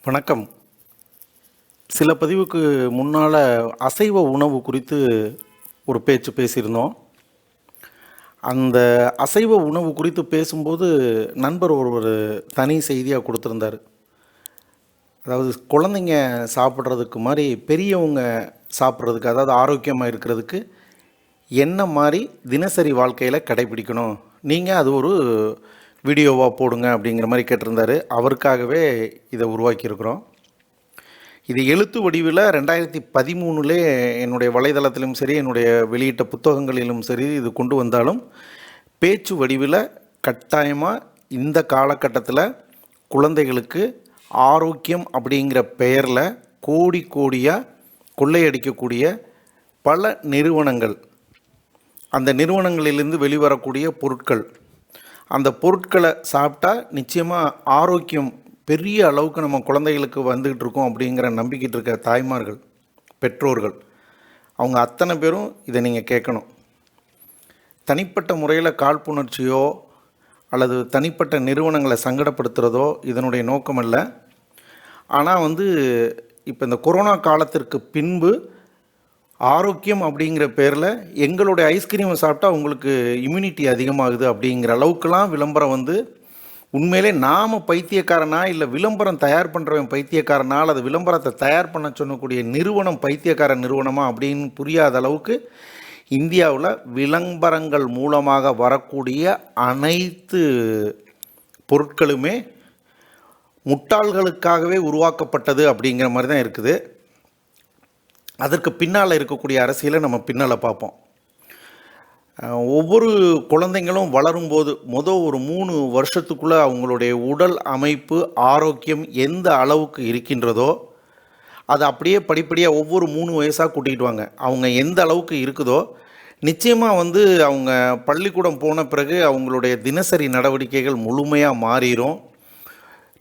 வணக்கம். சில பதிவுக்கு முன்னால் அசைவ உணவு குறித்து ஒரு பேச்சு பேசியிருந்தோம். அந்த அசைவ உணவு குறித்து பேசும்போது நண்பர் ஒருவர் தனி செய்தியாக கொடுத்துருந்தார். அதாவது குழந்தைங்க சாப்பிட்றதுக்கு மாதிரி பெரியவங்க சாப்பிட்றதுக்கு, அதாவது ஆரோக்கியமாக இருக்கிறதுக்கு என்ன மாதிரி தினசரி வாழ்க்கையில் கடைபிடிக்கணும், நீங்கள் அது ஒரு வீடியோவாக போடுங்க அப்படிங்கிற மாதிரி கேட்டிருந்தார். அவருக்காகவே இதை உருவாக்கியிருக்கிறோம். இது எழுத்து வடிவில் 2013 என்னுடைய வலைதளத்திலும் சரி, என்னுடைய வெளியிட்ட புத்தகங்களிலும் சரி இது கொண்டு வந்தாலும், பேச்சு வடிவில் கட்டாயமாக இந்த காலகட்டத்தில் குழந்தைகளுக்கு ஆரோக்கியம் அப்படிங்கிற பெயரில் கோடி கோடியாக கொள்ளையடிக்கக்கூடிய பல நிறுவனங்கள், அந்த நிறுவனங்களிலிருந்து வெளிவரக்கூடிய பொருட்கள், அந்த பொருட்களை சாப்பிட்டா நிச்சயமாக ஆரோக்கியம் பெரிய அளவுக்கு நம்ம குழந்தைகளுக்கு வந்துக்கிட்டு இருக்கோம் அப்படிங்கிற நம்பிக்கிட்டு இருக்க தாய்மார்கள், பெற்றோர்கள், அவங்க அத்தனை பேரும் இதை நீங்கள் கேட்கணும். தனிப்பட்ட முறையில் காழ்ப்புணர்ச்சியோ அல்லது தனிப்பட்ட நிறுவனங்களை சங்கடப்படுத்துகிறதோ இதனுடைய நோக்கம் அல்ல. ஆனால் இப்போ இந்த கொரோனா காலத்திற்கு பின்பு ஆரோக்கியம் அப்படிங்கிற பேரில் எங்களுடைய ஐஸ்கிரீமை சாப்பிட்டா உங்களுக்கு இம்யூனிட்டி அதிகமாகுது அப்படிங்கிற அளவுக்குலாம் விளம்பரம் உண்மையிலே நாம் பைத்தியக்காரனா இல்லை விளம்பரம் தயார் பண்ணுறவன் பைத்தியக்காரனா அல்லது விளம்பரத்தை தயார் பண்ண சொன்னக்கூடிய நிறுவனம் பைத்தியக்கார நிறுவனமா அப்படின்னு புரியாத அளவுக்கு இந்தியாவில் விளம்பரங்கள் மூலமாக வரக்கூடிய அனைத்து பொருட்களுமே முட்டாள்களுக்காகவே உருவாக்கப்பட்டது அப்படிங்கிற மாதிரி தான் இருக்குது. அதற்கு பின்னால் இருக்கக்கூடிய அரசியலை நம்ம பின்னால் பார்ப்போம். ஒவ்வொரு குழந்தைங்களும் வளரும்போது ஒரு 3 வருஷத்துக்குள்ளே அவங்களுடைய உடல் அமைப்பு ஆரோக்கியம் எந்த அளவுக்கு இருக்கின்றதோ அதை அப்படியே படிப்படியாக ஒவ்வொரு 3 வயசாக கூட்டிகிட்டு வாங்க. அவங்க எந்த அளவுக்கு இருக்குதோ நிச்சயமாக அவங்க பள்ளிக்கூடம் போன பிறகு அவங்களுடைய தினசரி நடவடிக்கைகள் முழுமையாக மாறிடும்.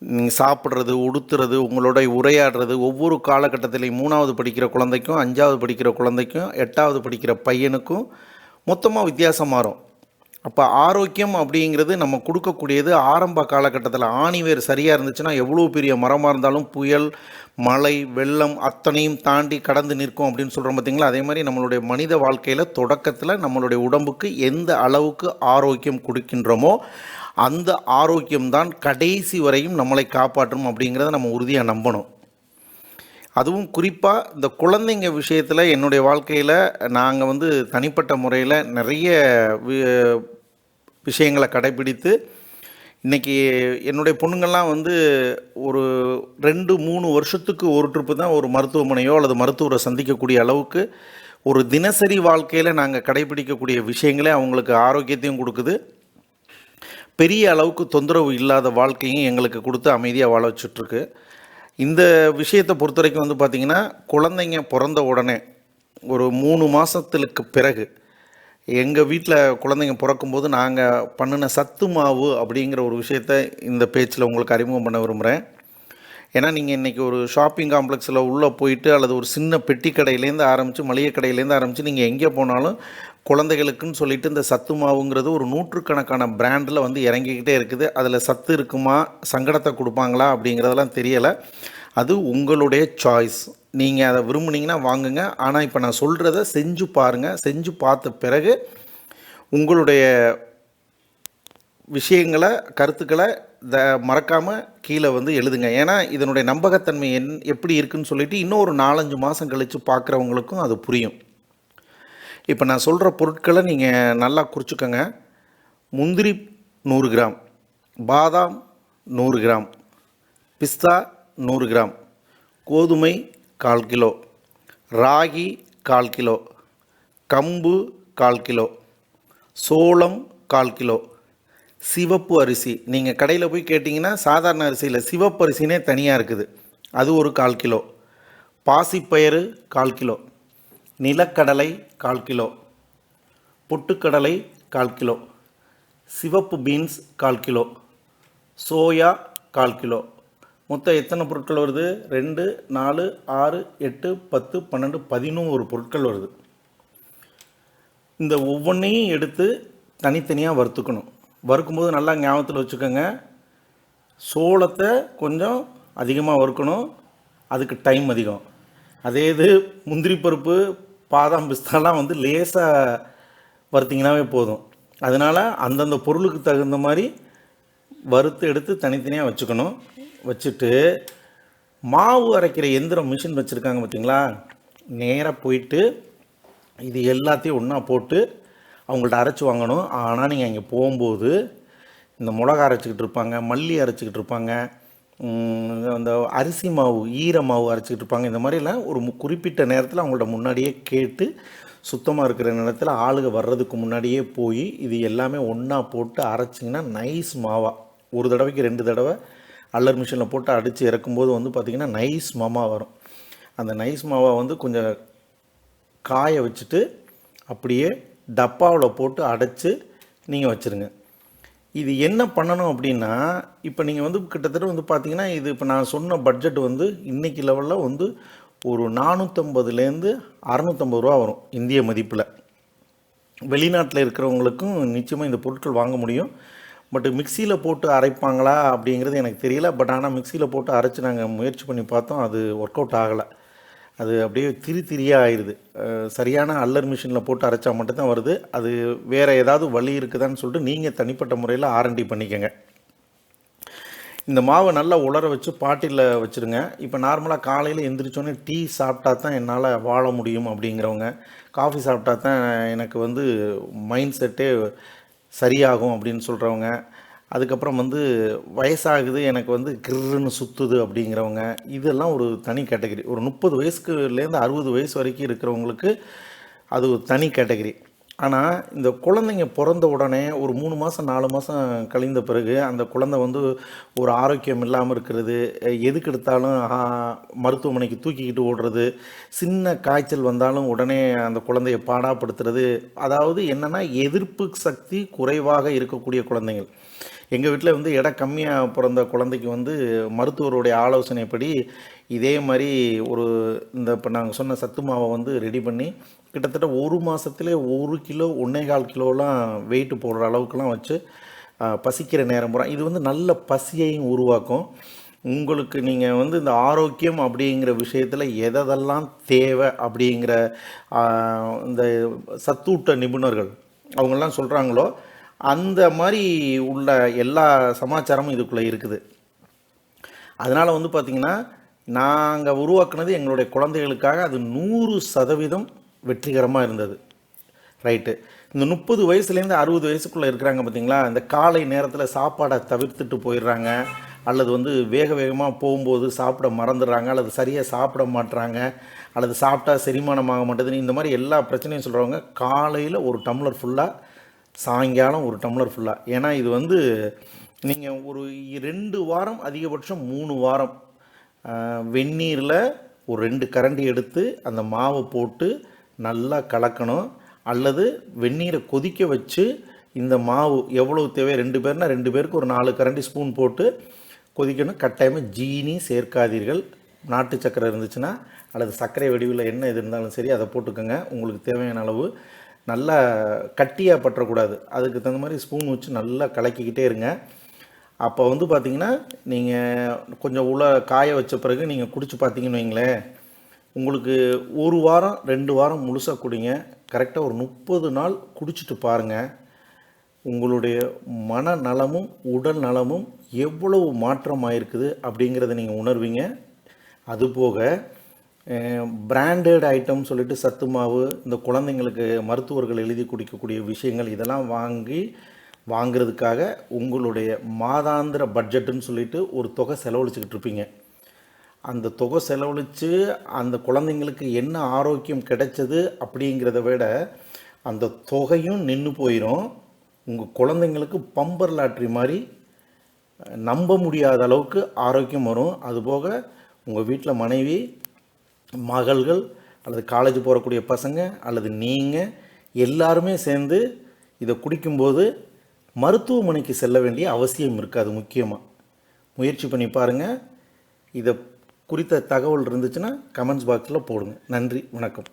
நீங்கள் சாப்பிட்றது, உடுத்துறது, உங்களோட உரையாடுறது ஒவ்வொரு காலகட்டத்திலையும் 3வது படிக்கிற குழந்தைக்கும் 5வது படிக்கிற குழந்தைக்கும் 8வது படிக்கிற பையனுக்கும் மொத்தமாக வித்தியாசம் மாறும். அப்போ ஆரோக்கியம் அப்படிங்கிறது நம்ம கொடுக்கக்கூடியது ஆரம்ப காலகட்டத்தில் ஆணிவேர் சரியாக இருந்துச்சுன்னா எவ்வளோ பெரிய மரமாக இருந்தாலும் புயல், மழை, வெள்ளம் அத்தனையும் தாண்டி கடந்து நிற்கும் அப்படின்னு சொல்கிறோம் பார்த்திங்களா. அதே மாதிரி நம்மளுடைய மனித வாழ்க்கையில் தொடக்கத்தில் நம்மளுடைய உடம்புக்கு எந்த அளவுக்கு ஆரோக்கியம் கொடுக்கின்றோமோ அந்த ஆரோக்கியம்தான் கடைசி வரையும் நம்மளை காப்பாற்றும் அப்படிங்கிறத நம்ம உறுதியாக நம்பணும். அதுவும் குறிப்பாக இந்த குழந்தைங்க விஷயத்தில் என்னுடைய வாழ்க்கையில் நாங்கள் தனிப்பட்ட முறையில் நிறைய விஷயங்களை கடைபிடித்து இன்றைக்கி என்னுடைய பொண்ணுங்கள்லாம் ஒரு 2-3 வருஷத்துக்கு ஒரு ட்ரிப்பு தான் ஒரு மருத்துவமனையோ அல்லது மருத்துவரை சந்திக்கக்கூடிய அளவுக்கு ஒரு தினசரி வாழ்க்கையில் நாங்கள் கடைபிடிக்கக்கூடிய விஷயங்களே அவங்களுக்கு ஆரோக்கியத்தையும் கொடுக்குது, பெரிய அளவுக்கு தொந்தரவு இல்லாத வாழ்க்கையும் எங்களுக்கு கொடுத்து அமைதியாக வாழ வச்சுட்ருக்கு. இந்த விஷயத்தை பொறுத்த வரைக்கும் பார்த்திங்கன்னா குழந்தைங்க பிறந்த உடனே ஒரு 3 மாதத்துக்கு பிறகு எங்கள் வீட்டில் குழந்தைங்க பிறக்கும்போது நாங்கள் பண்ணின சத்து மாவு அப்படிங்கிற ஒரு விஷயத்தை இந்த பேச்சில் உங்களுக்கு அறிமுகம் பண்ண விரும்புகிறேன். ஏன்னா நீங்கள் இன்றைக்கி ஒரு ஷாப்பிங் காம்ப்ளெக்ஸில் உள்ளே போயிட்டு அல்லது ஒரு சின்ன பெட்டி கடையிலேருந்து ஆரம்பித்து மளிகை கடையிலேருந்து ஆரம்பித்து நீங்கள் எங்கே போனாலும் குழந்தைகளுக்குன்னு சொல்லிட்டு இந்த சத்து மாவுங்கிறது ஒரு 100கணக்கான பிராண்டில் இறங்கிக்கிட்டே இருக்குது. அதில் சத்து இருக்குமா, சங்கடத்தை கொடுப்பாங்களா அப்படிங்கிறதெல்லாம் தெரியலை. அது உங்களுடைய சாய்ஸ். நீங்கள் அதை விரும்புனீங்கன்னா வாங்குங்க. ஆனால் இப்போ நான் சொல்கிறத செஞ்சு பாருங்கள். செஞ்சு பார்த்த பிறகு உங்களுடைய விஷயங்களை, கருத்துக்களை மறக்காமல் கீழே எழுதுங்க. ஏன்னா இதனுடைய நம்பகத்தன்மை எப்படி இருக்குதுன்னு சொல்லிவிட்டு இன்னும் ஒரு 4-5 மாதம் கழித்து பார்க்குறவங்களுக்கும் அது புரியும். இப்போ நான் சொல்கிற பொருட்களை நீங்கள் நல்லா குறிச்சிக்கோங்க. முந்திரி 100 கிராம், பாதாம் 100 கிராம், பிஸ்தா 100 கிராம், கோதுமை 1/4 கிலோ, ராகி 1/4 கிலோ, கம்பு 1/4 கிலோ, சோளம் 1/4 கிலோ, சிவப்பு அரிசி. நீங்கள் கடையில் போய் கேட்டிங்கன்னா சாதாரண அரிசியில் சிவப்பு அரிசினே தனியாக இருக்குது, அது ஒரு 1/4 கிலோ, பாசிப்பயிறு 1/4 கிலோ, நிலக்கடலை 1/4 கிலோ, பொட்டுக்கடலை 1/4 கிலோ, சிவப்பு பீன்ஸ் 1/4 கிலோ, சோயா 1/4 கிலோ. மொத்தம் எத்தனை பொருட்கள் வருது? 2, 4, 6, 8, 10, 12, 11 பொருட்கள் வருது. இந்த ஒவ்வொன்றையும் எடுத்து தனித்தனியாக வறுத்துக்கணும். வறுக்கும்போது நல்லா ஞாபகத்தில் வச்சுக்கோங்க, சோளத்தை கொஞ்சம் அதிகமாக வறுக்கணும், அதுக்கு டைம் அதிகம். அதே இது முந்திரி பருப்பு, பாதாம், பிஸ்தாலாம் வந்து லேசாக வறுத்திங்கனாவே போதும். அதனால் அந்தந்த பொருளுக்கு தகுந்த மாதிரி வறுத்து எடுத்து தனித்தனியாக வச்சுக்கணும். வச்சுட்டு மாவு அரைக்கிற எந்திரம் மிஷின் வச்சுருக்காங்க பார்த்தீங்களா, நேராக போயிட்டு இது எல்லாத்தையும் ஒன்றா போட்டு அவங்கள்ட்ட அரைச்சி வாங்கணும். ஆனால் நீங்கள் அங்கே போகும்போது இந்த மிளகா அரைச்சிக்கிட்டு இருப்பாங்க, மல்லி அரைச்சிக்கிட்டு இருப்பாங்க, அந்த அரிசி மாவு, ஈர மாவு அரைச்சிக்கிட்டு இருப்பாங்க. இந்த மாதிரிலாம் ஒரு குறிப்பிட்ட நேரத்தில் அவங்கள்ட்ட முன்னாடியே கேட்டு சுத்தமாக இருக்கிற நேரத்தில் ஆளுக வர்றதுக்கு முன்னாடியே போய் இது எல்லாமே ஒன்றா போட்டு அரைச்சிங்கன்னா நைஸ் மாவாக ஒரு தடவைக்கு 2 தடவை அல்லர் மிஷினில் போட்டு அடித்து இறக்கும்போது வந்து பார்த்திங்கன்னா நைஸ் மாமா வரும். அந்த நைஸ் மாவை வந்து கொஞ்சம் காய வச்சுட்டு அப்படியே டப்பாவில் போட்டு அடைச்சி நீங்கள் வச்சுருங்க. இது என்ன பண்ணணும் அப்படின்னா, இப்போ நீங்கள் வந்து கிட்டத்தட்ட வந்து பார்த்தீங்கன்னா, இது இப்போ நான் சொன்ன பட்ஜெட் வந்து இன்றைக்கி லெவலில் வந்து ஒரு 450லேருந்து 650 ரூபா வரும் இந்திய மதிப்பில். வெளிநாட்டில் இருக்கிறவங்களுக்கும் நிச்சயமாக இந்த பொருட்கள் வாங்க முடியும். பட் மிக்சியில் போட்டு அரைப்பாங்களா அப்படிங்கிறது எனக்கு தெரியல. பட் ஆனால் மிக்சியில் போட்டு அரைச்சி நாங்கள் முயற்சி பண்ணி பார்த்தோம், அது ஒர்க் அவுட் ஆகலை. அது அப்படியே திரியாக ஆயிடுது. சரியான அல்லர் மிஷினில் போட்டு அரைச்சா மட்டும்தான் வருது. அது வேறு ஏதாவது வழி இருக்குதான்னு சொல்லிட்டு நீங்கள் தனிப்பட்ட முறையில் ஆர்என்டி பண்ணிக்கங்க. இந்த மாவை நல்லா உலர வச்சு பாட்டிலில் வச்சுருங்க. இப்போ நார்மலாக காலையில் எந்திரிச்சோன்னே டீ சாப்பிட்டா தான் என்னால் வாழ முடியும் அப்படிங்கிறவங்க, காஃபி சாப்பிட்டா தான் எனக்கு வந்து மைண்ட் செட்டே சரியாகும் அப்படின்னு சொல்கிறவங்க, அதுக்கப்புறம் வந்து வயசாகுது எனக்கு வந்து கிர்ன்னு சுற்றுது அப்படிங்கிறவங்க, இதெல்லாம் ஒரு தனி கேட்டகரி. ஒரு 30 வயசுக்குலேருந்து 60 வயசு வரைக்கும் இருக்கிறவங்களுக்கு அது ஒரு தனி கேட்டகரி. ஆனால் இந்த குழந்தைங்க பிறந்த உடனே ஒரு 3 மாதம் 4 மாதம் கழிந்த பிறகு அந்த குழந்தை வந்து ஒரு ஆரோக்கியம் இல்லாமல் இருக்கிறது, எதுக்கு எடுத்தாலும் மருத்துவமனைக்கு தூக்கிக்கிட்டு ஓடுறது, சின்ன காய்ச்சல் வந்தாலும் உடனே அந்த குழந்தைய பாடாப்படுத்துறது, அதாவது என்னென்னா எதிர்ப்பு சக்தி குறைவாக இருக்கக்கூடிய குழந்தைகள். எங்கள் வீட்டில் வந்து எடை கம்மியாக பிறந்த குழந்தைக்கு வந்து மருத்துவருடைய ஆலோசனைப்படி இதே மாதிரி ஒரு இப்போ நாங்கள் சொன்ன சத்து மாவை வந்து ரெடி பண்ணி கிட்டத்தட்ட 1 மாதத்துலேயே 1 கிலோ 1.25 கிலோலாம் வெயிட்டு போடுற அளவுக்குலாம் வச்சு பசிக்கிற நேரம் பூரா இது வந்து நல்ல பசியையும் உருவாக்கும். உங்களுக்கு நீங்கள் வந்து இந்த ஆரோக்கியம் அப்படிங்கிற விஷயத்தில் எதெல்லாம் தேவை அப்படிங்கிற இந்த சத்தூட்ட நிபுணர்கள் அவங்கெல்லாம் சொல்கிறாங்களோ அந்த மாதிரி உள்ள எல்லா சமாச்சாரமும் இதுக்குள்ளே இருக்குது. அதனால் வந்து பார்த்திங்கன்னா நாங்கள் உருவாக்குனது எங்களுடைய குழந்தைகளுக்காக அது 100% வெற்றிகரமாக இருந்தது. ரைட்டு. இந்த 30 வயசுலேருந்து 60 வயசுக்குள்ளே இருக்கிறாங்க பார்த்திங்களா, இந்த காலை நேரத்தில் சாப்பாடை தவிர்த்துட்டு போயிடுறாங்க, அல்லது வந்து வேகமாக போகும்போது சாப்பிட மறந்துடுறாங்க, அல்லது சரியாக சாப்பிட மாட்டுறாங்க, அல்லது சாப்பிட்டா செரிமானமாக மாட்டேதுன்னு இந்த மாதிரி எல்லா பிரச்சனையும் சொல்கிறவங்க காலையில் ஒரு டம்ளர் ஃபுல்லாக, சாயங்காலம் ஒரு டம்ளர் ஃபுல்லாக. ஏன்னா இது வந்து நீங்கள் ஒரு 2 வாரம் அதிகபட்சம் 3 வாரம் வெந்நீரில் ஒரு 2 கரண்டி எடுத்து அந்த மாவை போட்டு நல்லா கலக்கணும். அல்லது வெந்நீரை கொதிக்க வச்சு இந்த மாவு எவ்வளவு தேவை, 2 பேர்னா 2 பேருக்கு ஒரு 4 கரண்டி ஸ்பூன் போட்டு கொதிக்கணும். கட்டாயமாக ஜீனி சேர்க்காதீர்கள். நாட்டு சர்க்கரை இருந்துச்சுன்னா அல்லது சர்க்கரை வடிவில் என்ன எது இருந்தாலும் சரி அதை போட்டுக்கோங்க. உங்களுக்கு தேவையான அளவு. நல்லா கட்டியாக பற்றக்கூடாது. அதுக்கு தகுந்த மாதிரி ஸ்பூன் வச்சு நல்லா கலக்கிக்கிட்டே இருங்க. அப்போ வந்து பார்த்திங்கன்னா நீங்கள் கொஞ்சம் காய வச்ச பிறகு நீங்கள் குடிச்சு பார்த்தீங்கன்னு வைங்களேன், உங்களுக்கு 1 வாரம் 2 வாரம் முழுசாக குடிங்க. கரெக்டாக ஒரு 30 நாள் குடிச்சிட்டு பாருங்கள். உங்களுடைய மனநலமும் உடல் நலமும் எவ்வளவு மாற்றமாயிருக்குது அப்படிங்கிறத நீங்கள் உணர்வீங்க. அதுபோக பிராண்டட் ஐட்டம் சொல்லிட்டு சத்து மாவு, இந்த குழந்தைங்களுக்கு மருத்துவர்கள் எழுதி குடிக்கக்கூடிய விஷயங்கள் இதெல்லாம் வாங்கிறதுக்காக உங்களுடைய மாதாந்திர பட்ஜெட்டுன்னு சொல்லிட்டு ஒரு தொகை செலவழிச்சுக்கிட்டு இருப்பீங்க. அந்த தொகை செலவழித்து அந்த குழந்தைங்களுக்கு என்ன ஆரோக்கியம் கிடைச்சது அப்படிங்கிறத விட அந்த தொகையும் நின்று போயிடும். உங்கள் குழந்தைங்களுக்கு பம்பர் லாட்ரி மாதிரி நம்ப முடியாத அளவுக்கு ஆரோக்கியம் வரும். அதுபோக உங்கள் வீட்டில் மனைவி, மகள்கள் அல்லது காலேஜ் போகக்கூடிய பசங்க அல்லது நீங்கள் எல்லாருமே சேர்ந்து இதை குடிக்கும்போது மருத்துவமனைக்கு செல்ல வேண்டிய அவசியம் இருக்காது. முக்கியமாக முயற்சி பண்ணி பாருங்கள். இதை குறித்த தகவல் இருந்துச்சுன்னா கமெண்ட்ஸ் பாக்ஸில் போடுங்க. நன்றி, வணக்கம்.